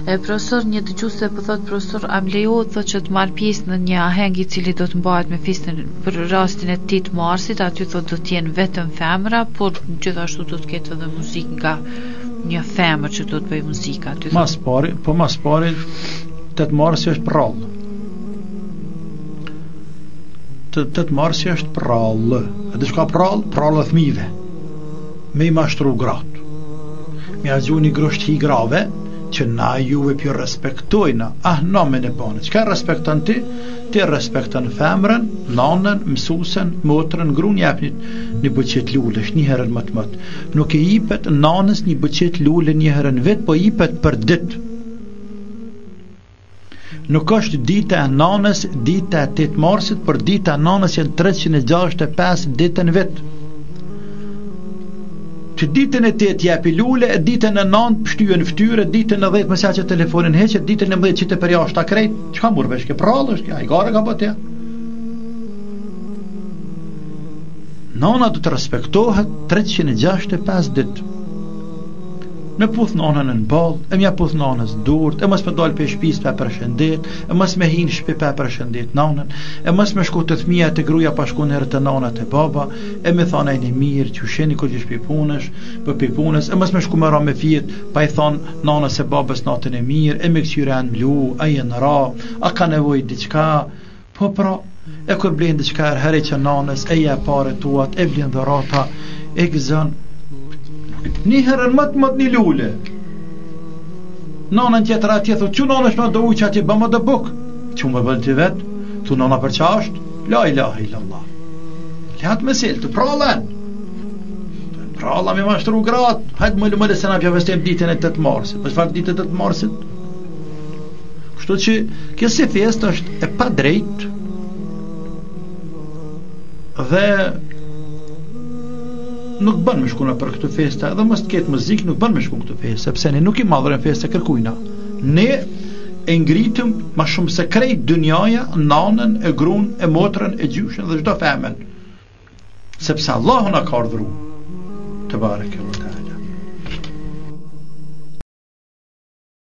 Profesor, një dëgjuese po thot profesor, a më lejohet thotë që të marr pjesë në një aheng I cili do të mbahet me festën për rastin e 8 marsit, aty thotë do të jenë vetëm femra, por gjithashtu do të ketë edhe muzikë nga një femër që do të bëjë muzikë aty. Mas pari 8 marsi është prallë. 8 marsi është prallë. A dhe shka prallë e thmive. Me I mashtru gratë. Me a gjuni grusht hi grave, që na juve pjo respektojna nomen e bane. Qka respekton ti? Ti respekton femrën, nanën, mësusen, motrën, grun jepnit një bëqet lullesh një herën më. Nuk I jipet nanës një bëqet lulle një herën vet, po jipet për dit. Nuk është dita e nanës, dita e 8 marsit, për dita e nanës janë 365 ditën vet. Që ditën e 8 jepi lule, ditën e 9 pështyën ftyre, ditën e 10 mësja që telefonin heqet, ditën e 10 që të përja është ta krejt, që ka murë veshke prallë është, I gare ka bëtja. Nana du të respektohet 365 ditë. Me puth nanën në ball, e mja puth nanës durt, e mos me dalë për shpis për përshëndet, e mos me hinë shpi për përshëndet nanën, e mos me shku të thmija të gruja pa shku nërë të nanët e baba, e me thana I një mirë, që sheni kur që shpi punësh, për pi punës, e mos me shku me ra me fjet, pa I thonë nanës e babës natën e mirë, e me kësyre në mlu, a I në ra, a ka nevoj diqka, po pra, e kur blenë diqka herë që nanës, e ja pare tuat, e blenë dhërata, e gëzën, një herën më një lule. Nanën tjetër atje thu, që nanë është më do ujë që atje bëmë dhe buk, që më bënë të vetë, thu nana për qasht, la ilaha illallah. Lehat me selë, të pralën. Pralla me mashtru gratë, hajtë më lëse na pja vestem ditën e 8 marsit, për shfar ditën e 8 marsit. Kështu që, kësi fest është e pa drejt, dhe nuk bën me shkuna për këtë festa, edhe mos të ketë muzik, nuk bën me shku këtë festa, sepse ne nuk I madhërën festa kërkujna. Ne e ngritëm ma shumë se krejt dynjaja, nanën, e grun, e motrën, e gjyshen dhe çdo femën. Sepse Allahu na ka urdhëruar. Te bareke.